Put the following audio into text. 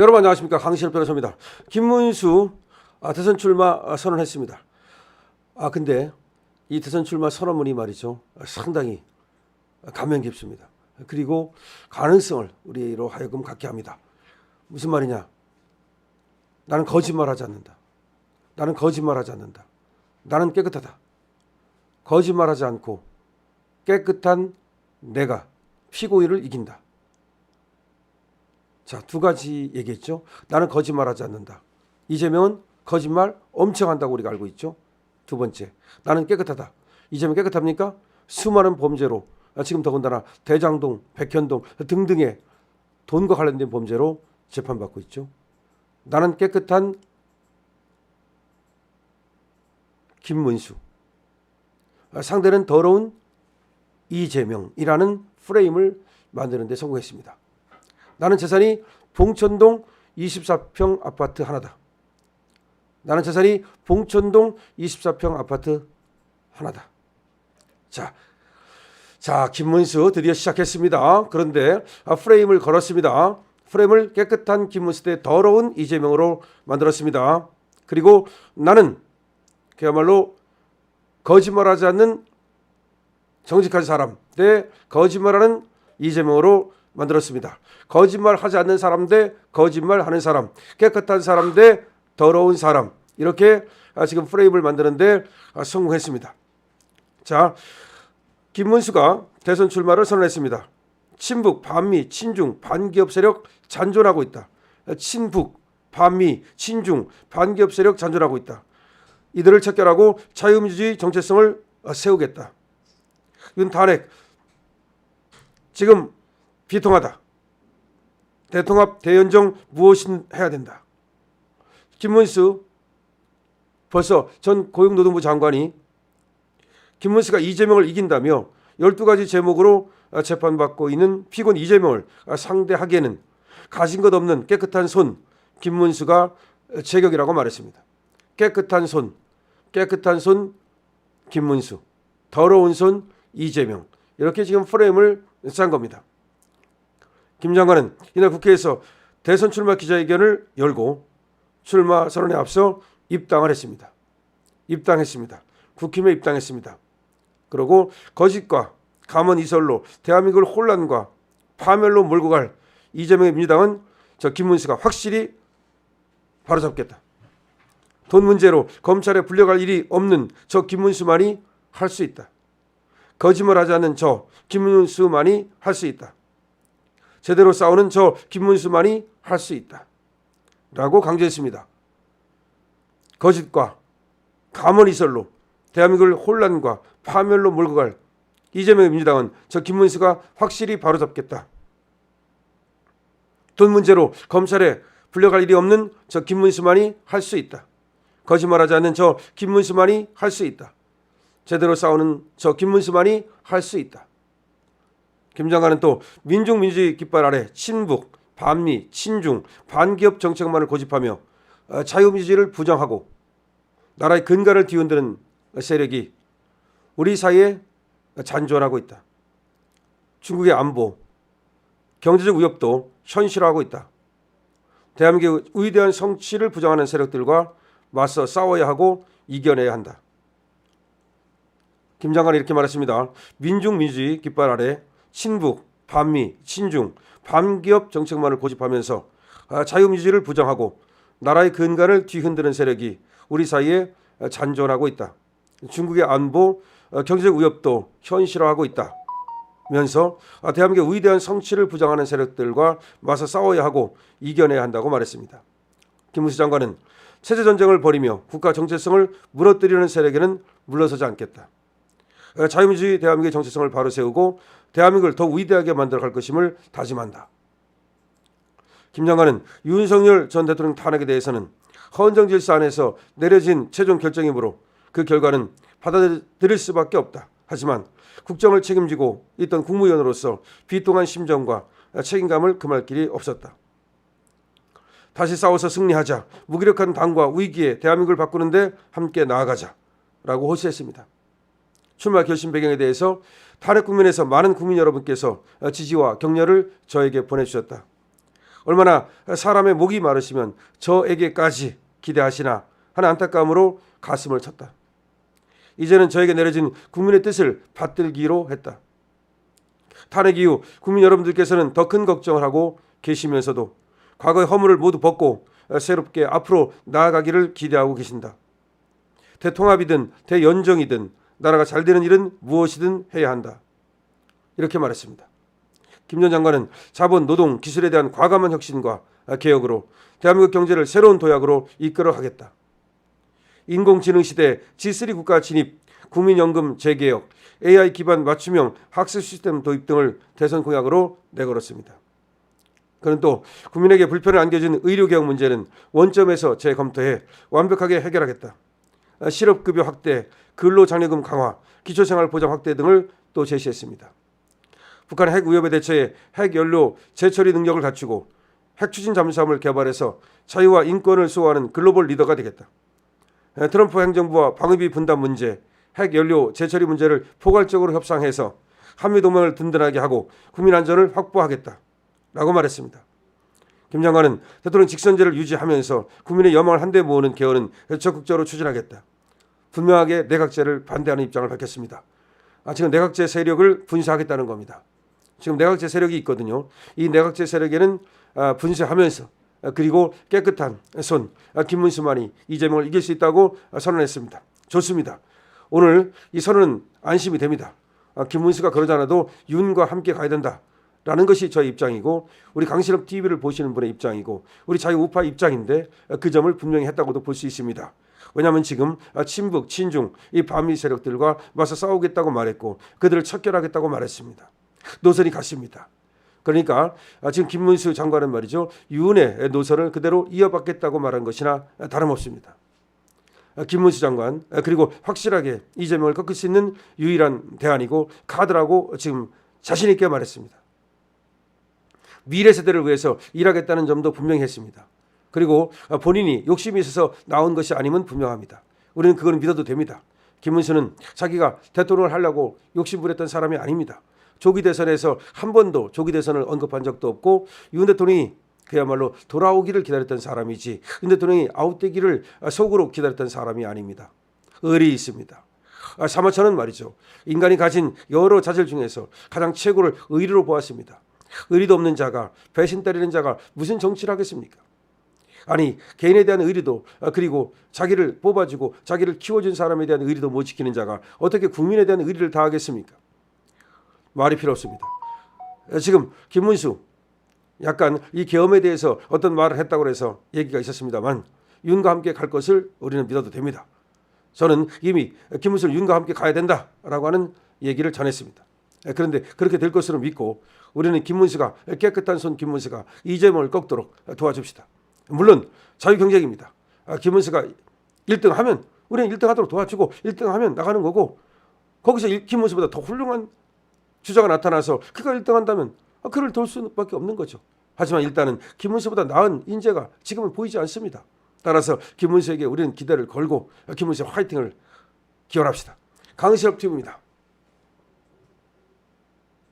여러분 안녕하십니까. 강신업 변호사입니다. 김문수 대선 출마 선언했습니다. 근데 이 대선 출마 선언문이 말이죠, 상당히 감명 깊습니다. 그리고 가능성을 우리로 하여금 갖게 합니다. 무슨 말이냐? 나는 거짓말하지 않는다. 나는 거짓말하지 않는다. 나는 깨끗하다. 거짓말하지 않고 깨끗한 내가 피고인을 이긴다. 자, 두 가지 얘기했죠. 나는 거짓말하지 않는다. 이재명은 거짓말 엄청 한다고 우리가 알고 있죠. 두 번째, 나는 깨끗하다. 이재명 깨끗합니까? 수많은 범죄로, 지금 더군다나 대장동, 백현동 등등의 돈과 관련된 범죄로 재판받고 있죠. 나는 깨끗한 김문수, 상대는 더러운 이재명이라는 프레임을 만드는 데 성공했습니다. 나는 재산이 봉천동 24평 아파트 하나다. 나는 재산이 봉천동 24평 아파트 하나다. 자, 김문수 드디어 시작했습니다. 그런데 프레임을 걸었습니다. 프레임을 깨끗한 김문수 대 더러운 이재명으로 만들었습니다. 그리고 나는 그야말로 거짓말하지 않는 정직한 사람 대 거짓말하는 이재명으로 만들었습니다. 거짓말하지 않는 사람 대 거짓말하는 사람, 깨끗한 사람 대 더러운 사람, 이렇게 지금 프레임을 만드는데 성공했습니다. 자, 김문수가 대선 출마를 선언했습니다. 친북, 반미, 친중, 반기업 세력 잔존하고 있다. 친북, 반미, 친중, 반기업 세력 잔존하고 있다. 이들을 척결하고 자유민주주의 정체성을 세우겠다. 윤탄핵 지금 비통하다. 대통합 대연정 무엇인 해야 된다. 김문수 벌써 전 고용노동부 장관이 김문수가 이재명을 이긴다며 12가지 제목으로 재판받고 있는 피고인 이재명을 상대하기에는 가진 것 없는 깨끗한 손 김문수가 제격이라고 말했습니다. 깨끗한 손 김문수, 더러운 손 이재명, 이렇게 지금 프레임을 짠 겁니다. 김 장관은 이날 국회에서 대선 출마 기자회견을 열고 출마 선언에 앞서 입당을 했습니다. 국힘에 입당했습니다. 그리고 거짓과 감언 이설로 대한민국을 혼란과 파멸로 몰고 갈 이재명의 민주당은 저 김문수가 확실히 바로잡겠다. 돈 문제로 검찰에 불려갈 일이 없는 저 김문수만이 할 수 있다. 거짓말하지 않는 저 김문수만이 할 수 있다. 제대로 싸우는 저 김문수만이 할 수 있다. 라고 강조했습니다. 거짓과 감언 이설로 대한민국을 혼란과 파멸로 몰고 갈 이재명의 민주당은 저 김문수가 확실히 바로잡겠다. 돈 문제로 검찰에 불려갈 일이 없는 저 김문수만이 할 수 있다. 거짓말하지 않는 저 김문수만이 할 수 있다. 제대로 싸우는 저 김문수만이 할 수 있다. 김 장관은 또 민중민주주의 깃발 아래 친북, 반미, 친중, 반기업 정책만을 고집하며 자유민주주의를 부정하고 나라의 근간을 뒤흔드는 세력이 우리 사이에 잔존하고 있다. 중국의 안보, 경제적 위협도 현실화하고 있다. 대한민국의 위대한 성취를 부정하는 세력들과 맞서 싸워야 하고 이겨내야 한다. 김 장관이 이렇게 말했습니다. 민중민주주의 깃발 아래 친북, 반미, 친중, 반기업 정책만을 고집하면서 자유민주주의를 부정하고 나라의 근간을 뒤흔드는 세력이 우리 사이에 잔존하고 있다. 중국의 안보, 경제적 위협도 현실화하고 있다. 면서 대한민국의 위대한 성취를 부정하는 세력들과 맞서 싸워야 하고 이겨내야 한다고 말했습니다. 김문수 장관은 체제 전쟁을 벌이며 국가 정체성을 무너뜨리는 세력에는 물러서지 않겠다. 자유민주주의 대한민국의 정체성을 바로 세우고 대한민국을 더 위대하게 만들어갈 것임을 다짐한다. 김 장관은 윤석열 전 대통령 탄핵에 대해서는 헌정질서 안에서 내려진 최종 결정이므로 그 결과는 받아들일 수밖에 없다. 하지만 국정을 책임지고 있던 국무위원으로서 비통한 심정과 책임감을 금할 길이 없었다. 다시 싸워서 승리하자. 무기력한 당과 위기에 대한민국을 바꾸는데 함께 나아가자라고 호소했습니다. 출마 결심 배경에 대해서 탄핵 국면에서 많은 국민 여러분께서 지지와 격려를 저에게 보내주셨다. 얼마나 사람의 목이 마르시면 저에게까지 기대하시나 하는 안타까움으로 가슴을 쳤다. 이제는 저에게 내려진 국민의 뜻을 받들기로 했다. 탄핵 이후 국민 여러분들께서는 더 큰 걱정을 하고 계시면서도 과거의 허물을 모두 벗고 새롭게 앞으로 나아가기를 기대하고 계신다. 대통합이든 대연정이든 나라가 잘 되는 일은 무엇이든 해야 한다. 이렇게 말했습니다. 김 전 장관은 자본, 노동, 기술에 대한 과감한 혁신과 개혁으로 대한민국 경제를 새로운 도약으로 이끌어가겠다. 인공지능 시대 G3 국가 진입, 국민연금 재개혁, AI 기반 맞춤형 학습 시스템 도입 등을 대선 공약으로 내걸었습니다. 그는 또 국민에게 불편을 안겨준 의료개혁 문제는 원점에서 재검토해 완벽하게 해결하겠다. 실업급여 확대, 근로장려금 강화, 기초생활보장 확대 등을 또 제시했습니다. 북한의 핵 위협에 대처해 핵연료 재처리 능력을 갖추고 핵추진 잠수함을 개발해서 자유와 인권을 수호하는 글로벌 리더가 되겠다. 트럼프 행정부와 방위비 분담 문제, 핵연료 재처리 문제를 포괄적으로 협상해서 한미동맹을 든든하게 하고 국민 안전을 확보하겠다 라고 말했습니다. 김 장관은 대통령 직선제를 유지하면서 국민의 여망을 한데 모으는 개헌은 적극적으로 추진하겠다. 분명하게 내각제를 반대하는 입장을 밝혔습니다. 지금 내각제 세력을 분쇄하겠다는 겁니다. 지금 내각제 세력이 있거든요. 이 내각제 세력에는 분쇄하면서 그리고 깨끗한 손 김문수만이 이재명을 이길 수 있다고 선언했습니다. 좋습니다. 오늘 이 선언은 안심이 됩니다. 김문수가 그러지 않아도 윤과 함께 가야 된다라는 것이 저의 입장이고 우리 강신업 TV를 보시는 분의 입장이고 우리 자유우파 입장인데 그 점을 분명히 했다고도 볼 수 있습니다. 왜냐하면 지금 친북, 친중 이 반미 세력들과 맞서 싸우겠다고 말했고 그들을 척결하겠다고 말했습니다. 노선이 같습니다. 그러니까 지금 김문수 장관은 말이죠. 윤의 노선을 그대로 이어받겠다고 말한 것이나 다름없습니다. 김문수 장관 그리고 확실하게 이재명을 꺾을 수 있는 유일한 대안이고 카드라고 지금 자신 있게 말했습니다. 미래 세대를 위해서 일하겠다는 점도 분명히 했습니다. 그리고 본인이 욕심이 있어서 나온 것이 아니면 분명합니다. 우리는 그걸 믿어도 됩니다. 김문수는 자기가 대통령을 하려고 욕심부렸던 사람이 아닙니다. 조기 대선에서 한 번도 조기 대선을 언급한 적도 없고 윤 대통령이 그야말로 돌아오기를 기다렸던 사람이지 윤 대통령이 아웃되기를 속으로 기다렸던 사람이 아닙니다. 의리 있습니다. 사마천은 말이죠. 인간이 가진 여러 자질 중에서 가장 최고를 의리로 보았습니다. 의리도 없는 자가 배신 때리는 자가 무슨 정치를 하겠습니까? 아니 개인에 대한 의리도 그리고 자기를 뽑아주고 자기를 키워준 사람에 대한 의리도 못 지키는 자가 어떻게 국민에 대한 의리를 다하겠습니까? 말이 필요 없습니다. 지금 김문수 약간 이 계엄에 대해서 어떤 말을 했다고 해서 얘기가 있었습니다만 윤과 함께 갈 것을 우리는 믿어도 됩니다. 저는 이미 김문수는 윤과 함께 가야 된다라고 하는 얘기를 전했습니다. 그런데 그렇게 될 것으로 믿고 우리는 김문수가 깨끗한 손 김문수가 이재명을 꺾도록 도와줍시다. 물론 자유경쟁입니다. 김문수가 1등하면 우리는 1등하도록 도와주고 1등하면 나가는 거고 거기서 김문수보다 더 훌륭한 주자가 나타나서 그가 1등한다면 그를 도울 수밖에 없는 거죠. 하지만 일단은 김문수보다 나은 인재가 지금은 보이지 않습니다. 따라서 김문수에게 우리는 기대를 걸고 김문수의 화이팅을 기원합시다. 강신업 TV입니다.